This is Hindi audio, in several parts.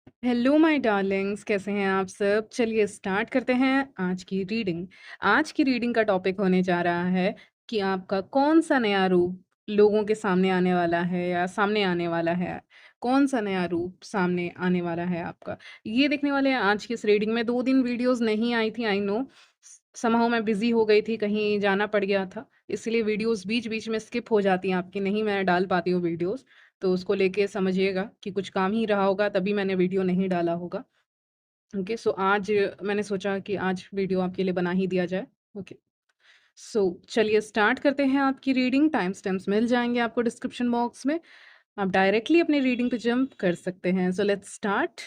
हेलो माय डार्लिंग्स, कैसे हैं आप सब? चलिए स्टार्ट करते हैं आज की रीडिंग। आज की रीडिंग का टॉपिक होने जा रहा है कि आपका कौन-सा नया रूप लोगों के सामने आने वाला है या सामने आने वाला है। कौन-सा नया रूप सामने आने वाला है आपका? ये देखने वाले हैं आज की इस रीडिंग में। 2 दिन वीडियोज़ नहीं आई थी, आई नो। समहाउ मैं बिज़ी हो गई थी, कहीं जाना पड़ गया था, इसलिए वीडियोज़ बीच-बीच में स्किप हो जाती हैं आपकी, नहीं मैं डाल पाती हूँ वीडियोज़। तो उसको लेके समझिएगा कि कुछ काम ही रहा होगा तभी मैंने वीडियो नहीं डाला होगा। ओके, सो आज मैंने सोचा कि आज वीडियो आपके लिए बना ही दिया जाए। ओके, सो चलिए स्टार्ट करते हैं आपकी रीडिंग। टाइम स्टैम्प्स मिल जाएँगे आपको डिस्क्रिप्शन बॉक्स में। आप डायरेक्टली अपनी रीडिंग पे जंप कर सकते हैं। So let's start.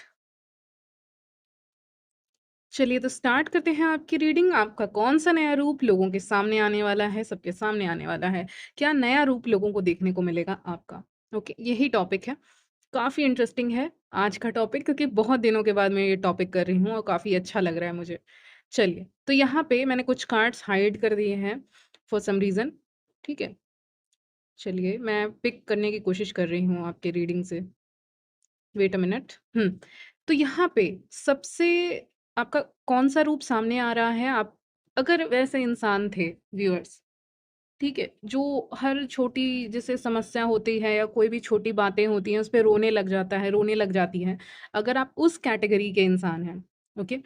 चलिए तो स्टार्ट करते हैं आपकी रीडिंग। आपका कौन-सा नया रूप लोगों के सामने आने वाला है, सबके सामने आने वाला है? क्या नया रूप लोगों को देखने को मिलेगा आपका? ओके, यही टॉपिक है। काफ़ी इंटरेस्टिंग है आज का टॉपिक, क्योंकि बहुत दिनों के बाद मैं ये टॉपिक कर रही हूँ और काफ़ी अच्छा लग रहा है मुझे। चलिए, तो यहाँ पे मैंने कुछ कार्ड्स हाइड कर दिए हैं फॉर सम रीज़न, ठीक है? चलिए, मैं पिक करने की कोशिश कर रही हूँ आपके रीडिंग से। Wait a minute. तो यहाँ पे सबसे आपका कौन-सा रूप सामने आ रहा है? आप अगर वैसे इंसान थे व्यूअर्स, ठीक है? जो हर छोटी जैसे समस्या होती है या कोई भी छोटी बातें होती हैं, उस पे रोने लग जाता है, रोने लग जाती हैं। अगर आप उस कैटेगरी के इंसान हैं, ओके?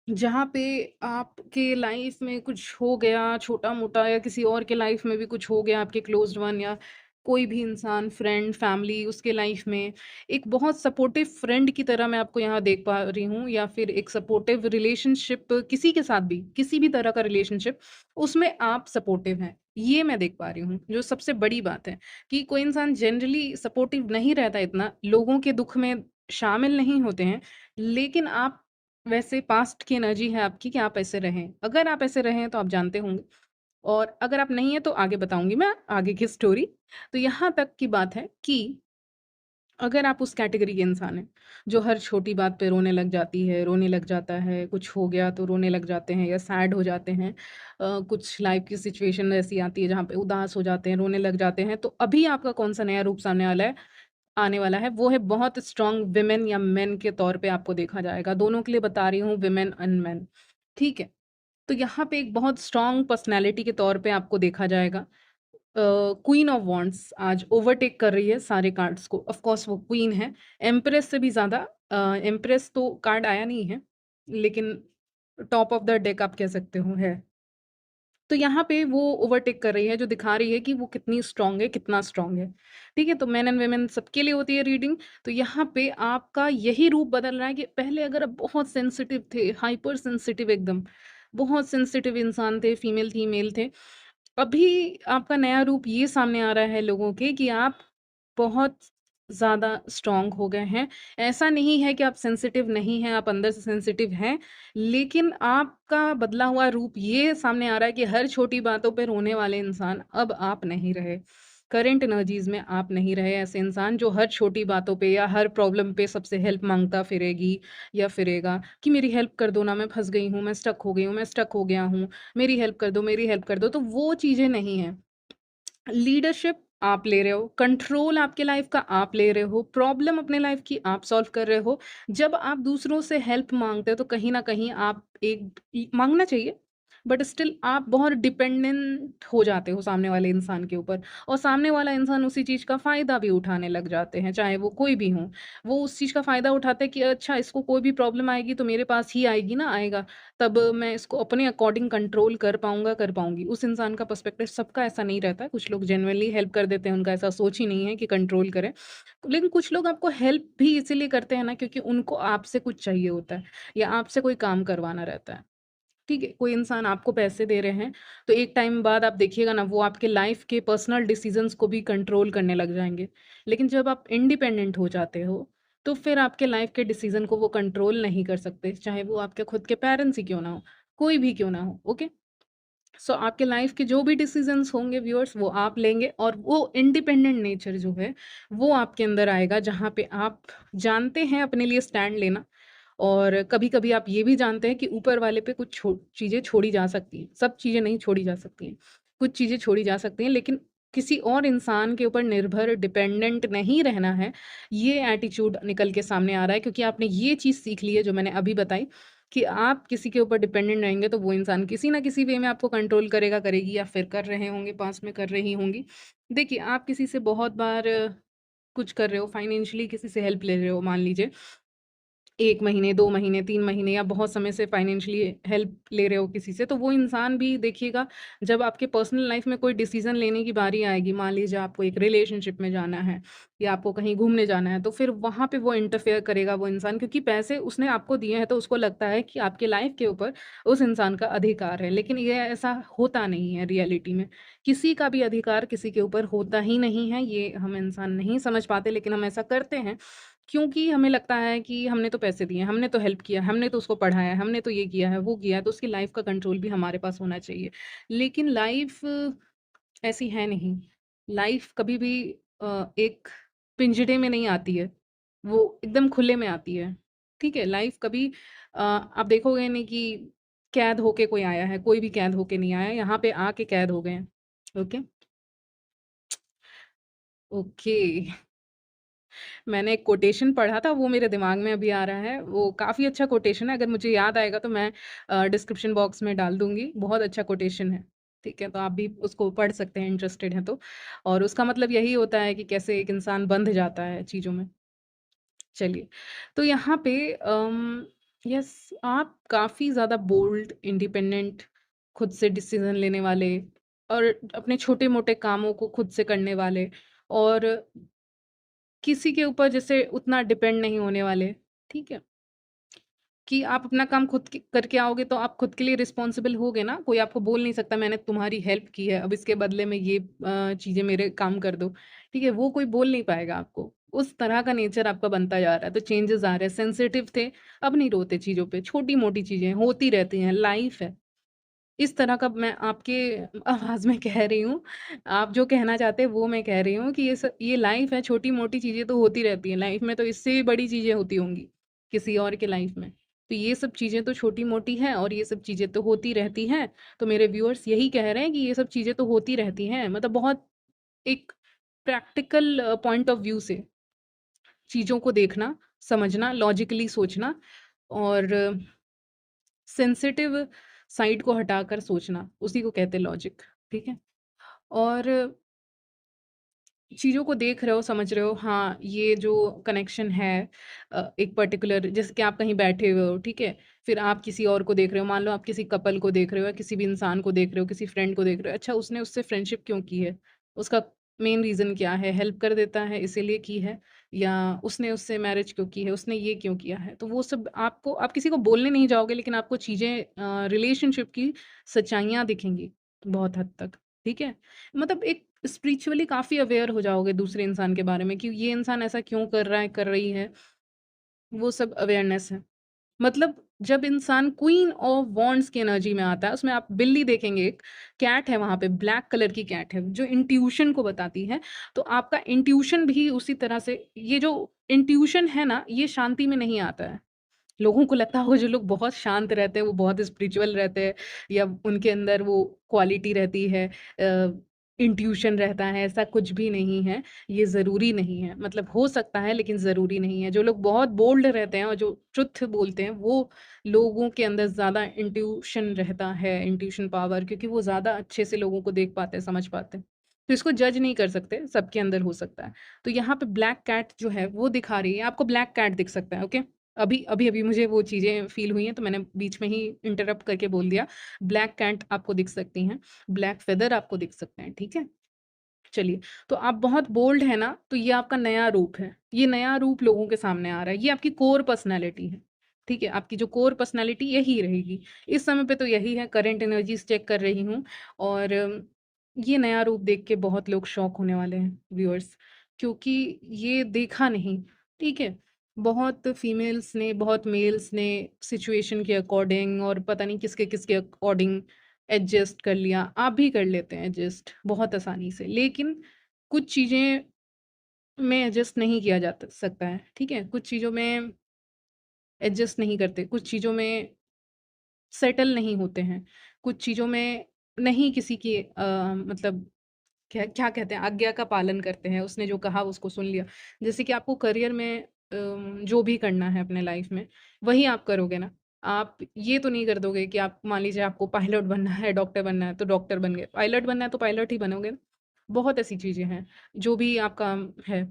जहाँ पे आपके लाइफ में कुछ हो गया छोटा-मोटा या किसी और के लाइफ में भी कुछ हो गया, आपके क्लोज़्ड वन या कोई भी इंसान, फ्रेंड, फैमिली उसके लाइफ में, एक बहुत सपोर्टिव फ्रेंड की तरह मैं आपको यहाँ देख पा रही हूँ, या फिर एक सपोर्टिव रिलेशनशिप किसी के साथ भी, किसी भी तरह का रिलेशनशिप, उसमें आप सपोर्टिव हैं। ये मैं देख पा रही हूँ, जो सबसे बड़ी बात है कि कोई इंसान जनरली सपोर्टिव नहीं रहता इतना, लोगों के दुःख में शामिल नहीं होते हैं, लेकिन आप वैसे पास्ट की एनर्जी है आपकी कि आप ऐसे रहें। अगर आप ऐसे रहें तो आप जानते होंगे, और अगर आप नहीं हैं तो आगे बताऊँगी मैं आगे की स्टोरी। तो यहाँ तक की बात है कि अगर आप उस कैटेगरी के इंसान हैं, जो हर छोटी बात पे रोने लग जाती है, रोने लग जाता है, कुछ हो गया तो रोने लग जाते हैं या सैड हो जाते हैं। कुछ लाइफ़ की सिचुएशन ऐसी आती है जहाँ पे उदास हो जाते हैं, रोने लग जाते हैं, तो अभी आपका कौन-सा नया रूप सामने वाला है, आने वाला है, वो है बहुत स्ट्रॉन्ग वुमेन या मेन के तौर पे आपको देखा जाएगा। दोनों के लिए बता रही हूँ, वुमेन एंड मेन, ठीक है? तो यहाँ पे एक बहुत स्ट्रॉन्ग पर्सनैलिटी के तौर पे आपको देखा जाएगा। क्वीन ऑफ वांड्स आज ओवरटेक कर रही है सारे कार्ड्स को। ऑफ कोर्स वो क्वीन है। एम्प्रेस से भी ज़्यादा, एम्प्रेस तो कार्ड आया नहीं है, लेकिन टॉप ऑफ द डेक आप कह सकते हो है। तो यहाँ पे वो ओवरटेक कर रही है, जो दिखा रही है कि वो कितनी स्ट्रॉन्ग है, कितना स्ट्रॉन्ग है। ठीक है? तो मेन एंड वुमेन सबके लिए होती है रीडिंग। तो यहाँ पे आपका यही रूप बदल रहा है कि पहले अगर आप बहुत सेंसिटिव थे, हाइपर सेंसिटिव एकदम, बहुत सेंसिटिव इंसान थे, फीमेल थी, मेल थे। अभी आपका नया रूप ये सामने आ रहा है लोगों के कि आप बहुत ज़्यादा स्ट्रॉन्ग हो गए हैं। ऐसा नहीं है कि आप सेंसिटिव नहीं हैं, आप अंदर से सेंसिटिव हैं, लेकिन आपका बदला हुआ रूप ये सामने आ रहा है कि हर छोटी बातों पे रोने वाले इंसान अब आप नहीं रहे। करंट एनर्जीज़ में आप नहीं रहे ऐसे इंसान जो हर छोटी बातों पे या हर प्रॉब्लम पे सबसे हेल्प माँगता फिरेगी या फिरेगा कि मेरी हेल्प कर दो ना, मैं फँस गई हूँ, मैं स्टक हो गई हूँ, मैं स्टक हो गया हूँ, मेरी हेल्प कर दो, मेरी हेल्प कर दो। तो वो चीज़ें नहीं हैं। लीडरशिप आप ले रहे हो, कंट्रोल आपके लाइफ का आप ले रहे हो, प्रॉब्लम अपने लाइफ की आप सॉल्व कर रहे हो। जब आप दूसरों से हेल्प माँगते हो तो कहीं न कहीं आप एक माँगना चाहिए, बट स्टिल आप बहुत डिपेंडेंट हो जाते हो सामने वाले इंसान के ऊपर, और सामने वाला इंसान उसी चीज़ का फ़ायदा भी उठाने लग जाते हैं, चाहे वो कोई भी हो। वो उस चीज़ का फ़ायदा उठाते हैं कि अच्छा इसको कोई भी प्रॉब्लम आएगी तो मेरे पास ही आएगी ना, आएगा। तब मैं इसको अपने अकॉर्डिंग कंट्रोल कर पाऊँगा, कर पाऊँगी। उस इंसान का पर्सपेक्टिव सबका ऐसा नहीं रहता है, कुछ लोग जेनुइनली हेल्प कर देते हैं, उनका ऐसा सोच ही नहीं है कि कंट्रोल करें। लेकिन कुछ लोग आपको हेल्प भी इसीलिए करते हैं ना, क्योंकि उनको आपसे कुछ चाहिए होता है या आपसे कोई काम करवाना रहता है। ठीक है? कोई इंसान आपको पैसे दे रहे हैं, तो एक टाइम बाद आप देखिएगा ना, वो आपके लाइफ़ के पर्सनल डिसीज़न्स को भी कंट्रोल करने लग जाएँगे। लेकिन जब आप इंडिपेंडेंट हो जाते हो, तो फिर आपके लाइफ़ के डिसीज़न को वो कंट्रोल नहीं कर सकते, चाहे वो आपके खुद के पेरेंट्स ही क्यों ना हो, कोई भी क्यों ना हो, ओके? सो आपके लाइफ़ के जो भी डिसीज़न्स होंगे व्यूअर्स, वो आप लेंगे, और वो इंडिपेंडेंट नेचर जो है, वो आपके अंदर आएगा, जहाँ पे आप जानते हैं अपने लिए स्टैंड लेना। और कभी-कभी आप ये भी जानते हैं कि ऊपर वाले पे कुछ चीज़ें छोड़ी जा सकती हैं। सब चीज़ें नहीं छोड़ी जा सकती हैं। कुछ चीज़ें छोड़ी जा सकती हैं, लेकिन किसी और इंसान के ऊपर निर्भर डिपेंडेंट नहीं रहना है, ये एटीट्यूड निकल के सामने आ रहा है क्योंकि आपने ये चीज़ सीख ली है जो मैंने अभी बताई कि आप किसी के ऊपर डिपेंडेंट रहेंगे तो वो इंसान किसी न किसी वे में आपको कंट्रोल करेगा, करेगी या फिर कर रहे होंगे, पास में कर रही होंगी। देखिए, आप किसी से बहुत बार कुछ कर रहे हो, फाइनेंशियली किसी से हेल्प ले रहे हो मान लीजिए 1 महीने, 2 महीने, 3 महीने या बहुत समय से फाइनेंशियली हेल्प ले रहे हो किसी से, तो वो इंसान भी देखिएगा जब आपके पर्सनल लाइफ में कोई डिसीज़न लेने की बारी आएगी, मान लीजिए आपको एक रिलेशनशिप में जाना है या आपको कहीं घूमने जाना है, तो फिर वहाँ पे वो इंटरफेयर करेगा वो इंसान क्योंकि पैसे उसने आपको दिए हैं, तो उसको लगता है कि आपके लाइफ के ऊपर उस इंसान का अधिकार है। लेकिन ये ऐसा होता नहीं है रियलिटी में। किसी का भी अधिकार किसी के ऊपर होता ही नहीं है, ये हम इंसान नहीं समझ पाते लेकिन हम ऐसा करते हैं क्योंकि हमें लगता है कि हमने तो पैसे दिए हैं, हमने तो हेल्प किया, हमने तो उसको पढ़ाया है, हमने तो ये किया है, वो किया है, तो उसकी लाइफ़ का कंट्रोल भी हमारे पास होना चाहिए। लेकिन लाइफ़ ऐसी है नहीं। लाइफ़ कभी भी एक पिंजरे में नहीं आती है, वो एकदम खुले में आती है, ठीक है? लाइफ़ कभी आप देखोगे नहीं कि कैद होके कोई आया है, कोई भी कैद होके नहीं आया, यहाँ पे आके कैद हो गए हैं। ओके? ओके। मैंने एक कोटेशन पढ़ा था, वो मेरे दिमाग में अभी आ रहा है। वो काफ़ी अच्छा कोटेशन है, अगर मुझे याद आएगा तो मैं डिस्क्रिप्शन बॉक्स में डाल दूँगी। बहुत अच्छा कोटेशन है, ठीक है? तो आप भी उसको पढ़ सकते हैं, इंटरेस्टेड हैं तो। और उसका मतलब यही होता है कि कैसे एक इंसान बंध जाता है चीज़ों में। चलिए, तो यहाँ पे यस आप काफ़ी ज़्यादा बोल्ड, इंडिपेंडेंट, खुद से डिसीज़न लेने वाले और अपने छोटे-मोटे कामों को खुद से करने वाले और किसी के ऊपर जैसे उतना डिपेंड नहीं होने वाले, ठीक है? कि आप अपना काम खुद क करके आओगे तो आप खुद के लिए रिस्पॉन्सिबल होगे ना, कोई आपको बोल नहीं सकता मैंने तुम्हारी हेल्प की है, अब इसके बदले में ये चीज़ें मेरे काम कर दो, ठीक है? वो कोई बोल नहीं पाएगा आपको। उस तरह का नेचर आपका बनता जा रहा है, तो चेंजेज़ आ रहे हैं, सेंसिटिव थे, अब नहीं रोते चीज़ों पे, छोटी-मोटी चीज़ें होती रहती हैं, लाइफ़ है। इस तरह का मैं आपके आवाज़ में कह रही हूँ। आप जो कहना चाहते हैं वो मैं कह रही हूँ कि ये लाइफ़ है, छोटी-मोटी चीज़ें तो होती रहती हैं। लाइफ़ में तो इससे भी बड़ी चीज़ें होती होंगी, किसी और के लाइफ़ में। तो ये सब चीज़ें तो छोटी-मोटी हैं और ये सब चीज़ें तो होती रहती हैं। तो मेरे व्यूअर्स यही कह रहे हैं कि ये सब चीज़ें तो होती रहती हैं। मतलब बहुत एक प्रैक्टिकल पॉइंट ऑफ व्यू से चीज़ों को देखना, समझना, लॉजिकली सोचना और सेंसिटिव साइड को हटाकर सोचना, उसी को कहते हैं लॉजिक, ठीक है? और चीज़ों को देख रहे हो, समझ रहे हो, हाँ, ये जो कनेक्शन है एक पर्टिकुलर जैसे कि आप कहीं बैठे हुए हो, ठीक है? फिर आप किसी और को देख रहे हो, मान लो आप किसी कपल को देख रहे हो या किसी भी इंसान को देख रहे हो, किसी फ्रेंड को देख रहे हो, अच्छा उसने उससे फ्रेंडशिप क्यों की है? उसका मेन रीज़न क्या है? हेल्प कर देता है इसीलिए की है या उसने उससे मैरिज क्यों की है? उसने ये क्यों किया है? तो वो सब आपको आप किसी को बोलने नहीं जाओगे लेकिन आपको चीज़ें रिलेशनशिप की सच्चाइयाँ दिखेंगी बहुत हद तक, ठीक है? मतलब एक स्पिरिचुअली काफ़ी अवेयर हो जाओगे दूसरे इंसान के बारे में कि ये इंसान ऐसा क्यों कर रहा है, कर रही है, वो सब अवेयरनेस है। मतलब जब इंसान क्वीन ऑफ वांड्स की एनर्जी में आता है, उसमें आप बिल्ली देखेंगे एक, कैट है वहाँ पे, ब्लैक कलर की कैट है, जो इंट्यूशन को बताती है। तो आपका इंट्यूशन भी उसी तरह से ये जो इंट्यूशन है ना, ये शांति में नहीं आता है। लोगों को लगता होगा जो लोग बहुत शांत रहते हैं, वो बहुत स्पिरिचुअल रहते हैं या उनके अंदर वो क्वालिटी रहती है इंट्यूशन रहता है, ऐसा कुछ भी नहीं है, ये ज़रूरी नहीं है। मतलब हो सकता है लेकिन ज़रूरी नहीं है। जो लोग बहुत बोल्ड रहते हैं और जो ट्रुथ बोलते हैं, वो लोगों के अंदर ज़्यादा इंट्यूशन रहता है, इंट्यूशन पावर क्योंकि वो ज़्यादा अच्छे से लोगों को देख पाते हैं, समझ पाते हैं। तो इसको जज नहीं कर सकते, सबके अंदर हो सकता है। तो यहाँ पे ब्लैक कैट जो है, वो दिखा रही है, आपको ब्लैक कैट दिख सकता है, ओके? अभी-अभी मुझे वो चीज़ें फ़ील हुई हैं, तो मैंने बीच में ही इंटरप्ट करके बोल दिया। ब्लैक कैट आपको दिख सकती हैं, ब्लैक फ़ेदर आपको दिख सकते हैं, ठीक है? चलिए, तो आप बहुत बोल्ड हैं ना, तो ये आपका नया रूप है। ये नया रूप लोगों के सामने आ रहा है, ये आपकी कोर पर्सनैलिटी है, ठीक है? आपकी जो कोर पर्सनैलिटी यही रहेगी। इस समय पे तो यही है, करंट एनर्जीज़ चेक कर रही हूँ और ये नया रूप देख के बहुत लोग शॉक होने वाले हैं व्यूअर्स, क्योंकि ये देखा नहीं, ठीक है? बहुत फीमेल्स ने, बहुत मेल्स ने सिचुएशन के अकॉर्डिंग और पता नहीं किसके-किसके अकॉर्डिंग एडजस्ट कर लिया, आप भी कर लेते हैं एडजस्ट बहुत आसानी से। लेकिन कुछ चीज़ें में एडजस्ट नहीं किया जा त सकता है, ठीक है? कुछ चीज़ों में एडजस्ट नहीं करते, कुछ चीज़ों में सेटल नहीं होते हैं, कुछ चीज़ों में नहीं किसी की मतलब क्या क्या कहते हैं, आज्ञा का पालन करते हैं, उसने जो कहा उसको सुन लिया। जैसे कि आपको करियर में जो भी करना है अपने लाइफ में, वही आप करोगे ना। आप ये तो नहीं कर दोगे कि आप मान लीजिए आपको पायलट बनना है, डॉक्टर बनना है, तो डॉक्टर बन गए, पायलट बनना है तो पायलट ही बनोगे ना। बहुत ऐसी चीज़ें हैं, जो भी आपका है,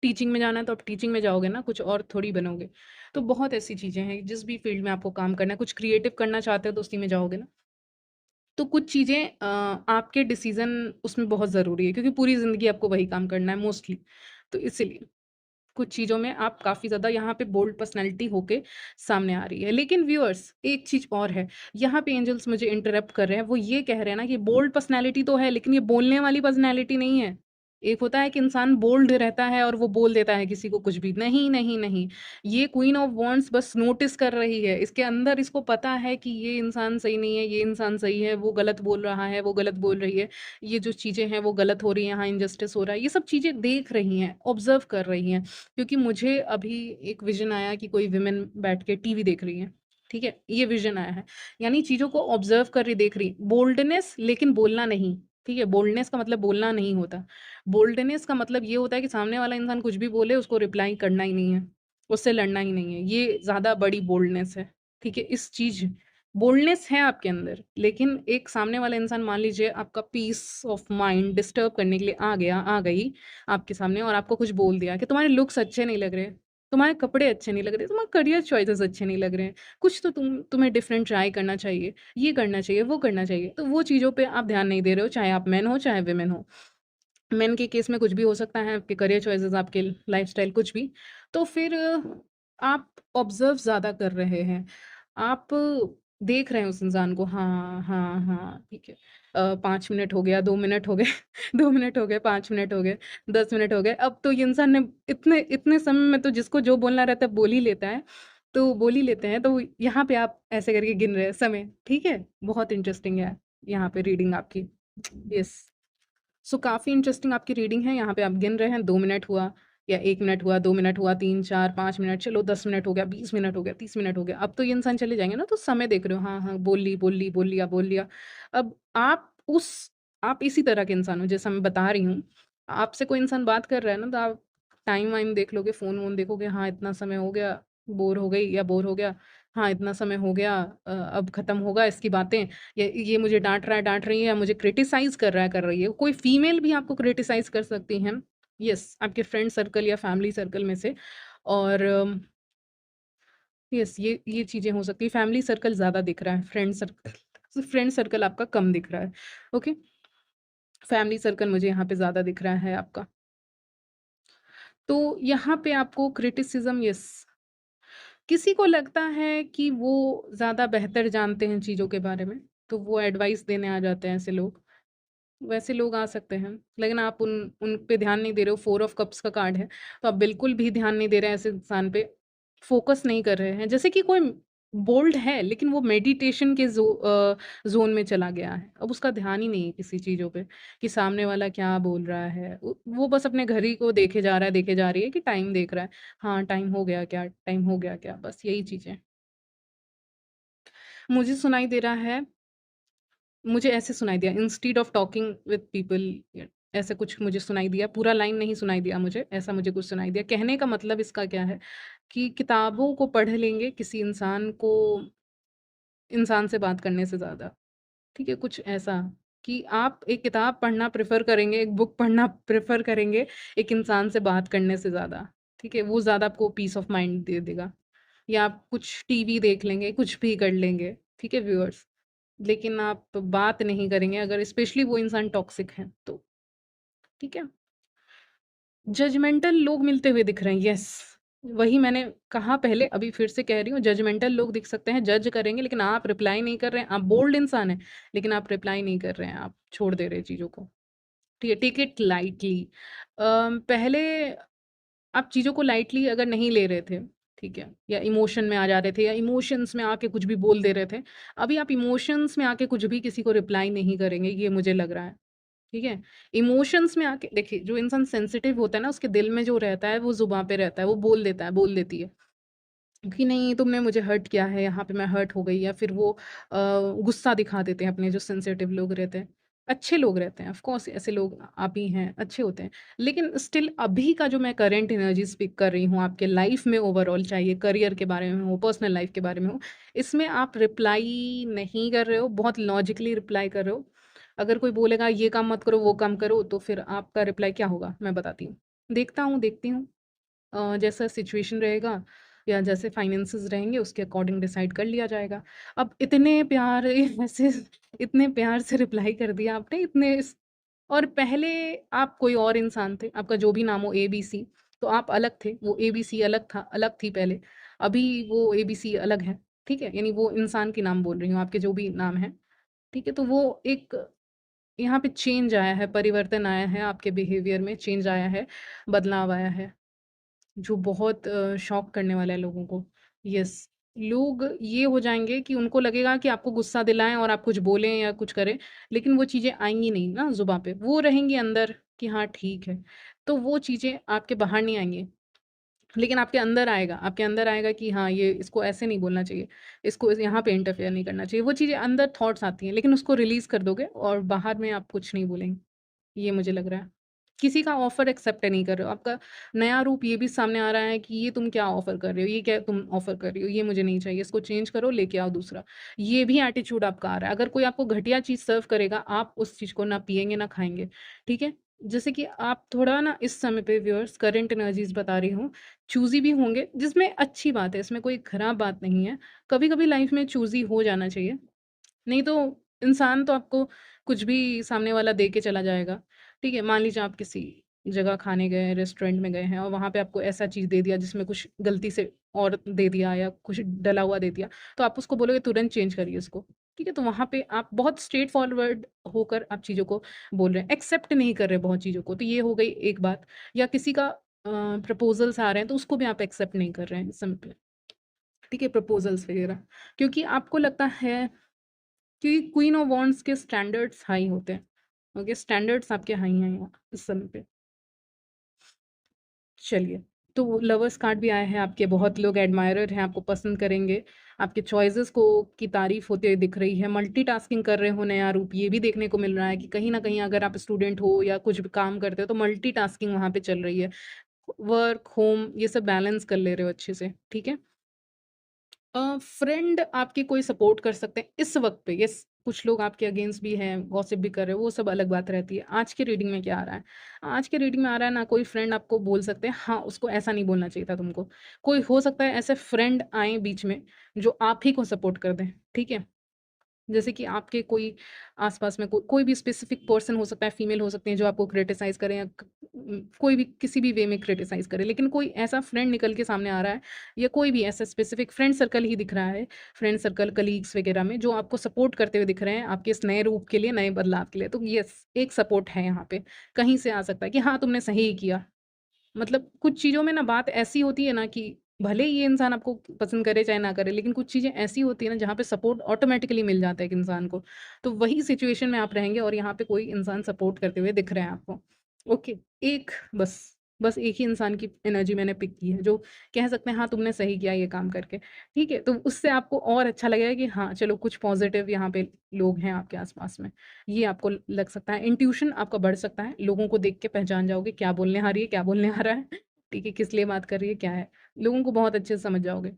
टीचिंग में जाना है तो आप टीचिंग में जाओगे ना, कुछ और थोड़ी बनोगे। तो बहुत ऐसी चीज़ें हैं, जिस भी फील्ड में आपको काम करना है, कुछ क्रिएटिव करना चाहते हो तो उसी में जाओगे ना। तो कुछ चीज़ें आपके डिसीज़न उसमें बहुत ज़रूरी है, क्योंकि पूरी ज़िंदगी आपको वही काम करना है मोस्टली। तो इसीलिए कुछ चीज़ों में आप काफ़ी ज़्यादा यहाँ पे बोल्ड पर्सनैलिटी होके सामने आ रही है। लेकिन व्यूअर्स, एक चीज़ और है, यहाँ पे एंजल्स मुझे इंटरप्ट कर रहे हैं, वो ये कह रहे हैं ना कि बोल्ड पर्सनैलिटी तो है, लेकिन ये बोलने वाली पर्सनैलिटी नहीं है। एक होता है कि इंसान बोल्ड रहता है और वो बोल देता है किसी को कुछ भी। नहीं, नहीं, नहीं, ये क्वीन ऑफ वांड्स बस नोटिस कर रही है। इसके अंदर इसको पता है कि ये इंसान सही नहीं है, ये इंसान सही है, वो गलत बोल रहा है, वो गलत बोल रही है। ये जो चीज़ें हैं वो गलत हो रही हैं, यहाँ इनजस्टिस हो रहा है। ये सब चीज़ें देख रही हैं, ऑब्ज़र्व कर रही हैं। क्योंकि मुझे अभी एक विज़न आया कि कोई विमेन बैठ के टीवी देख रही हैं, ठीक है? ये विज़न आया है। यानी चीज़ों को ऑब्ज़र्व कर रही, देख रही। बोल्डनेस लेकिन बोलना नहीं, ठीक है? बोल्डनेस का मतलब बोलना नहीं होता। बोल्डनेस का मतलब ये होता है कि सामने वाला इंसान कुछ भी बोले, उसको रिप्लाई करना ही नहीं है, उससे लड़ना ही नहीं है। ये ज़्यादा बड़ी बोल्डनेस है, ठीक है? इस चीज़ बोल्डनेस है आपके अंदर, लेकिन एक सामने वाला इंसान मान लीजिए आपका पीस ऑफ माइंड डिस्टर्ब करने के लिए आ गया, आ गई आपके सामने और आपको कुछ बोल दिया कि तुम्हारे लुक्स अच्छे नहीं लग रहे, तुम्हारे कपड़े अच्छे नहीं लग रहे, तुम्हारे करियर चॉइसेस अच्छे नहीं लग रहे हैं, कुछ तो तुम्हें डिफरेंट ट्राई करना चाहिए, ये करना चाहिए, वो करना चाहिए। तो वो चीज़ों पे आप ध्यान नहीं दे रहे हो, चाहे आप मेन हो, चाहे वुमेन हो। मेन के केस में कुछ भी हो सकता है, आपके करियर चॉइसेस, आपके लाइफ़स्टाइल कुछ भी। तो फिर आप ऑब्ज़र्व ज़्यादा कर रहे हैं। आप देख रहे हैं उस इंसान को, हाँ, हाँ, हाँ, ठीक है। 5 मिनट हो गया, 2 मिनट हो गए, 2 मिनट हो गए, 5 मिनट हो गए, 10 मिनट हो गए। अब तो ये इंसान ने इतने इतने समय में तो जिसको जो बोलना रहता है बोल ही लेता है, तो बोल ही लेते हैं। तो यहाँ पे आप ऐसे करके गिन रहे हैं समय, ठीक है? बहुत इंटरेस्टिंग है यहाँ पे रीडिंग आपकी। यस। सो काफ़ी इंटरेस्टिंग आपकी रीडिंग है। यहाँ पे आप गिन रहे हैं, 2 मिनट हुआ या 1 मिनट हुआ, 2 मिनट हुआ, 3, 4, 5 मिनट, चलो 10 मिनट हो गया, 20 मिनट हो गया, 30 मिनट हो गया। अब तो ये इंसान चले जाएँगे ना, तो समय देख रहे हो, हाँ, हाँ, बोल ली, बोल ली, बोल लिया, बोल लिया। अब आप इसी तरह के इंसान हो जैसा मैं बता रही हूँ। आपसे कोई इंसान बात कर रहा है ना, तो आप टाइम-वाइम देख लोगे, फ़ोन-वोन देखोगे, हाँ, इतना समय हो गया, बोर हो गई या बोर हो गया, हाँ, इतना समय हो गया, अब खत्म होगा इसकी बातें। ये मुझे डाँट रहा है, डाँट रही है, या मुझे क्रिटिसाइज़ कर रहा है, कर रही है। कोई फीमेल भी आपको क्रिटिसाइज़ कर सकती हैं। येस, आपके फ्रेंड सर्कल या फैमिली सर्कल में से। और येस, ये चीज़ें हो सकती हैं। फैमिली सर्कल ज़्यादा दिख रहा है, फ्रेंड सर्कल आपका कम दिख रहा है। ओके? फैमिली सर्कल मुझे यहाँ पे ज़्यादा दिख रहा है आपका। तो यहाँ पे आपको क्रिटिसिज़्म, येस, किसी को लगता है कि वो ज़्यादा बेहतर जानते हैं चीज़ों के बारे में, तो वो एडवाइस देने आ जाते हैं ऐसे लोग। वैसे लोग आ सकते हैं, लेकिन आप उन पे ध्यान नहीं दे रहे हो, 4 ऑफ कप्स का कार्ड है, तो आप बिल्कुल भी ध्यान नहीं दे रहे हैं ऐसे इंसान पे, फ़ोकस नहीं कर रहे हैं। जैसे कि कोई बोल्ड है, लेकिन वो मेडिटेशन के ज़ोन में चला गया है। अब उसका ध्यान ही नहीं है किसी चीज़ों पे, कि सामने वाला क्या बोल रहा है। वो बस अपने घड़ी को देखे जा रहा है, देखे जा रही है कि टाइम देख रहा है। हाँ, टाइम हो गया क्या? टाइम हो गया क्या? बस यही चीज़ें। मुझे सुनाई दे रहा है, मुझे ऐसे सुनाई दिया, instead of talking with people, ऐसे कुछ मुझे सुनाई दिया। पूरा लाइन नहीं सुनाई दिया मुझे, ऐसा मुझे कुछ सुनाई दिया। कहने का मतलब इसका क्या है कि किताबों को पढ़ लेंगे किसी इंसान से बात करने से ज़्यादा, ठीक है? कुछ ऐसा कि आप एक किताब पढ़ना प्रेफ़र करेंगे, एक बुक पढ़ना प्रेफ़र करेंगे एक इंसान से बात करने से ज़्यादा, ठीक है? वो ज़्यादा आपको पीस ऑफ माइंड दे देगा। या आप कुछ टीवी देख लेंगे, कुछ भी कर लेंगे, ठीक है व्यूअर्स? लेकिन आप बात नहीं करेंगे अगर स्पेशली वो इंसान टॉक्सिक है तो, ठीक है? जजमेंटल लोग मिलते हुए दिख रहे हैं, यस। वही मैंने कहा पहले, अभी फिर से कह रही हूँ, जजमेंटल लोग दिख सकते हैं, जज करेंगे, लेकिन आप रिप्लाई नहीं कर रहे हैं। आप बोल्ड इंसान हैं, लेकिन आप रिप्लाई नहीं कर रहे हैं, आप छोड़ दे रहे हैं चीज़ों को, ठीक है? Take it lightly. पहले आप चीज़ों को लाइटली अगर नहीं ले रहे थे, ठीक है? या इमोशन में आ जा रहे थे, या इमोशंस में आके कुछ भी बोल दे रहे थे। अभी आप इमोशंस में आके कुछ भी किसी को रिप्लाई नहीं करेंगे, ये मुझे लग रहा है, ठीक है? इमोशंस में आके देखिए, जो इंसान सेंसिटिव होता है ना, उसके दिल में जो रहता है वो ज़ुबान पे रहता है, वो बोल देता है, बोल देती है कि नहीं, तुमने मुझे हर्ट किया है, यहाँ पे मैं हर्ट हो गई, या फिर वो गुस्सा दिखा देते हैं अपने, जो सेंसिटिव लोग रहते हैं। अच्छे लोग रहते हैं, ऑफ कोर्स ऐसे लोग आप ही हैं, अच्छे होते हैं। लेकिन स्टिल अभी का जो मैं करंट एनर्जी स्पीक कर रही हूँ आपके लाइफ में ओवरऑल, चाहे करियर के बारे में हो, पर्सनल लाइफ के बारे में हो, इसमें आप रिप्लाई नहीं कर रहे हो, बहुत लॉजिकली रिप्लाई कर रहे हो। अगर कोई बोलेगा ये काम मत करो, वो काम करो, तो फिर आपका रिप्लाई क्या होगा? मैं बताती हूँ। देखता हूँ, देखती हूँ। जैसा सिचुएशन रहेगा या जैसे फाइनेंसेस रहेंगे उसके अकॉर्डिंग डिसाइड कर लिया जाएगा। अब इतने प्यार ऐसे इतने प्यार से रिप्लाई कर दिया आपने इतने और पहले आप कोई और इंसान थे, आपका जो भी नाम हो एबीसी, तो आप अलग थे, वो एबीसी अलग था, अलग थी पहले। अभी वो एबीसी अलग है, ठीक है? यानी वो इंसान के नाम बोल रही हूँ, आपके जो भी नाम हैं, ठीक है? तो वो एक यहाँ पे चेंज आया है, परिवर्तन आया है, आपके बिहेवियर में चेंज आया है, बदलाव आया है। जो बहुत शॉक करने वाला है लोगों को। यस, लोग ये हो जाएँगे कि उनको लगेगा कि आपको गुस्सा दिलाएँ और आप कुछ बोलें या कुछ करें, लेकिन वो चीज़ें आएँगी नहीं ना ज़ुबान पे, वो रहेंगी अंदर कि हाँ, ठीक है। तो वो चीज़ें आपके बाहर नहीं आएँगी, लेकिन आपके अंदर आएगा कि हाँ, ये इसको ऐसे नहीं बोलना चाहिए, इसको इस यहाँ पे इंटरफेयर नहीं करना चाहिए। वो चीज़ें अंदर थॉट्स आती हैं, लेकिन उसको रिलीज़ कर दोगे और बाहर में आप कुछ नहीं बोलेंगे। ये मुझे लग रहा है। किसी का ऑफ़र एक्सेप्ट नहीं कर रहे हो। आपका नया रूप ये भी सामने आ रहा है कि ये तुम क्या ऑफ़र कर रहे हो? ये क्या तुम ऑफ़र कर रही हो? ये मुझे नहीं चाहिए, इसको चेंज करो, लेके आओ दूसरा। ये भी एटीट्यूड आपका आ रहा है। अगर कोई आपको घटिया चीज़ सर्व करेगा, आप उस चीज़ को ना पिएँगे, ना खाएँगे, ठीक है? जैसे कि आप थोड़ा ना इस समय पे व्यूअर्स करंट एनर्जीज़ बता रही हूँ, चूज़ी भी होंगे, जिसमें अच्छी बात है, इसमें कोई खराब बात नहीं है। कभी-कभी लाइफ़ में चूज़ी हो जाना चाहिए। नहीं तो इंसान तो आपको कुछ भी सामने वाला दे के चला जाएगा, ठीक है? मान लीजिए आप किसी जगह खाने गए हैं, रेस्टोरेंट में गए हैं और वहाँ पे आपको ऐसा चीज़ दे दिया जिसमें कुछ गलती से और दे दिया या कुछ डला हुआ दे दिया, तो आप उसको बोलोगे तुरंत चेंज करिए इसको, ठीक है? तो वहाँ पे आप बहुत स्ट्रेट फॉरवर्ड होकर आप चीज़ों को बोल रहे हैं, एक्सेप्ट नहीं कर रहे बहुत चीज़ों को, तो ये हो गई एक बात। या किसी का प्रपोज़ल्स आ रहे हैं तो उसको भी आप एक्सेप्ट नहीं कर रहे हैं इस समय पे, ठीक है? प्रपोज़ल्स वगैरह, क्योंकि आपको लगता है कि क्वीन ऑफ वांड्स के स्टैंडर्ड्स हाई होते हैं। ओके, स्टैंडर्ड्स आपके हाई हैं यहाँ इस समय पे। चलिए, तो लवर्स कार्ड भी आए हैं आपके, बहुत लोग एडमायरर हैं, आपको पसंद करेंगे। आपके चॉइसेस को की तारीफ़ होते हुए दिख रही है। मल्टीटास्किंग कर रहे हो नया रूप, ये भी देखने को मिल रहा है कि कहीं न कहीं अगर आप स्टूडेंट हो या कुछ भी काम करते हो तो मल्टीटास्किंग वहाँ पे चल रही है। वर्क, होम ये सब बैलेंस कर ले रहे हो अच्छे से, ठीक है? फ्रेंड आपकी कोई सपोर्ट कर सकते हैं इस वक़्त पे, यस, कुछ लोग आपके अगेंस्ट भी हैं, गॉसिप भी कर रहे हो, वो सब अलग बात रहती है। आज की रीडिंग में क्या आ रहा है? आज के रीडिंग में आ रहा है ना कोई फ्रेंड आपको बोल सकते हैं, हाँ, उसको ऐसा नहीं बोलना चाहिए था तुमको। कोई हो सकता है ऐसे फ्रेंड आएँ बीच में, जो आप ही को सपोर्ट कर दें, ठीक है? जैसे कि आपके कोई आस-पास में कोई भी स्पेसिफिक पर्सन हो सकता है, फीमेल हो सकती हैं जो आपको क्रिटिसाइज़ करें या कोई भी किसी भी वे में क्रिटिसाइज़ करे। लेकिन कोई ऐसा फ्रेंड निकल के सामने आ रहा है या कोई भी ऐसा स्पेसिफिक फ्रेंड सर्कल ही दिख रहा है, फ्रेंड सर्कल, कलीग्स वगैरह में जो आपको सपोर्ट करते हुए दिख रहे हैं आपके इस नए रूप के लिए, नए बदलाव के लिए। तो येस, एक सपोर्ट है यहाँ पे, कहीं से आ सकता है कि हाँ, तुमने सही ही किया। मतलब कुछ चीज़ों में ना बात ऐसी होती है ना कि भले ही ये इंसान आपको पसंद करे चाहे ना करे, लेकिन कुछ चीज़ें ऐसी होती है ना जहाँ पे सपोर्ट ऑटोमैटिकली मिल जाता है एक इंसान को। तो वही सिचुएशन में आप रहेंगे और यहाँ पे कोई इंसान सपोर्ट करते हुए दिख रहे हैं आपको। ओके, एक बस बस एक ही इंसान की एनर्जी मैंने पिक की है जो कह सकते हैं हाँ, तुमने सही किया ये काम करके। ठीक है? तो उससे आपको और अच्छा लगेगा कि हाँ, चलो कुछ पॉज़िटिव यहाँ पे लोग हैं आपके आस-पास में। ये आपको लग सकता है, इंट्यूशन आपका बढ़ सकता है, लोगों को देख के पहचान जाओगे क्या बोलने आ रही है, क्या बोलने आ रहा है, ठीक है, किस लिए बात कर रही है, क्या है, लोगों को बहुत अच्छे से समझ जाओगे।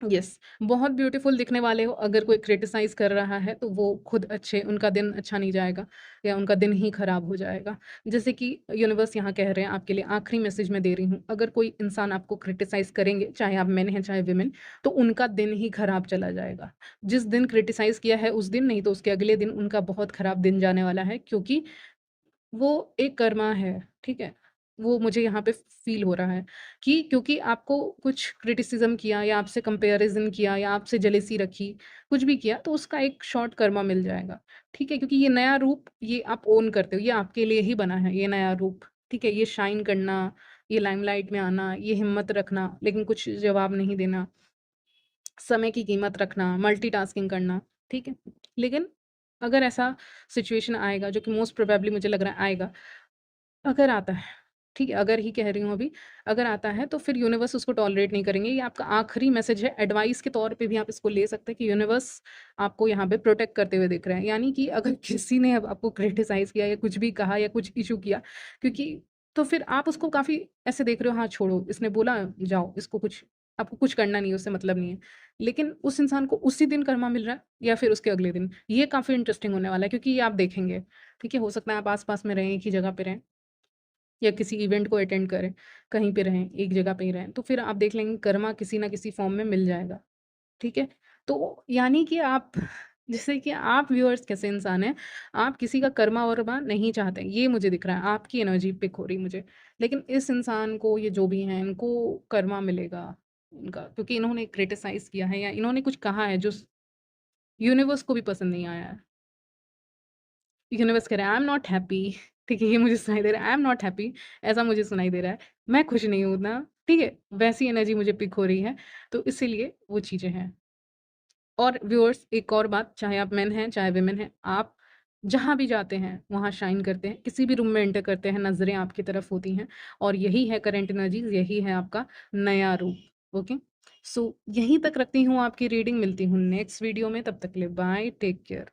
यस, बहुत ब्यूटीफुल दिखने वाले हो, अगर कोई क्रिटिसाइज़ कर रहा है तो वो खुद अच्छे उनका दिन अच्छा नहीं जाएगा या उनका दिन ही खराब हो जाएगा। जैसे कि यूनिवर्स यहाँ कह रहे हैं आपके लिए आखिरी मैसेज मैं दे रही हूँ, अगर कोई इंसान आपको क्रिटिसाइज़ करेंगे, चाहे आप मेन हैं, चाहे वुमेन, तो उनका दिन ही खराब चला जाएगा। जिस दिन क्रिटिसाइज़ किया है उस दिन नहीं तो उसके अगले दिन उनका बहुत खराब दिन जाने वाला है क्योंकि वो एक कर्मा है, ठीक है? वो मुझे यहाँ पे फ़ील हो रहा है कि क्योंकि आपको कुछ क्रिटिसिज़्म किया या आपसे कंपैरिज़न किया या आपसे जेलसी रखी, कुछ भी किया तो उसका एक शॉर्ट कर्मा मिल जाएगा, ठीक है? क्योंकि ये नया रूप ये आप ओन करते हो, ये आपके लिए ही बना है ये नया रूप, ठीक है? ये शाइन करना, ये लाइमलाइट में आना, ये हिम्मत रखना, लेकिन कुछ जवाब नहीं देना, समय की कीमत रखना, मल्टीटास्किंग करना, ठीक है? लेकिन अगर ऐसा सिचुएशन आएगा जो कि मोस्ट प्रोबेबली मुझे लग रहा है आएगा, अगर आता है, ठीक है? अगर ही कह रही हूँ अभी, अगर आता है तो फिर यूनिवर्स उसको टॉलरेट नहीं करेंगे। ये आपका आखिरी मैसेज है, एडवाइस के तौर पे भी आप इसको ले सकते हैं कि यूनिवर्स आपको यहाँ पे प्रोटेक्ट करते हुए दिख रहे हैं। यानी कि अगर किसी ने अब आपको क्रिटिसाइज़ किया या कुछ भी कहा या कुछ इश्यू किया, क्योंकि तो फिर आप उसको काफ़ी ऐसे देख रहे हो, हाँ, छोड़ो, इसने बोला जाओ, इसको कुछ आपको कुछ करना नहीं है, उससे मतलब नहीं है। लेकिन उस इंसान को उसी दिन कर्मा मिल रहा है या फिर उसके अगले दिन, ये काफ़ी इंटरेस्टिंग होने वाला है, क्योंकि ये आप देखेंगे, ठीक है? हो सकता है आप आस-पास में रहें, एक ही जगह पे रहें या किसी इवेंट को अटेंड करें, कहीं पे रहें, एक जगह पे ही रहें, तो फिर आप देख लेंगे कर्मा किसी न किसी फ़ॉर्म में मिल जाएगा, ठीक है? तो यानी कि आप जैसे कि आप व्यूअर्स कैसे इंसान हैं, आप किसी का कर्मा-वर्मा नहीं चाहते, ये मुझे दिख रहा है, आपकी एनर्जी पिक हो रही मुझे। लेकिन इस इंसान को, ये जो भी हैं, इनको कर्मा मिलेगा इनका, क्योंकि इन्होंने क्रिटिसाइज़ किया है या इन्होंने कुछ कहा है जो यूनिवर्स को भी पसंद नहीं आया है। यूनिवर्स कह रहा है आई एम नॉट हैप्पी, ठीक है? ये मुझे सुनाई दे रहा है, आई एम नॉट हैप्पी, ऐसा मुझे सुनाई दे रहा है। मैं खुश नहीं हूँ ना, ठीक है? वैसी एनर्जी मुझे पिक हो रही है, तो इसीलिए वो चीज़ें हैं। और व्यूअर्स, एक और बात, चाहे आप मेन हैं, चाहे वुमेन हैं, आप जहाँ भी जाते हैं, वहाँ शाइन करते हैं। किसी भी रूम में एंटर करते हैं, नज़रें आपकी तरफ होती हैं और यही है करंट एनर्जीज़, यही है आपका नया रूप, ओके? सो यहीं तक रखती हूँ आपकी रीडिंग, मिलती हूँ नेक्स्ट वीडियो में, तब तक के लिए बाय, टेक केयर।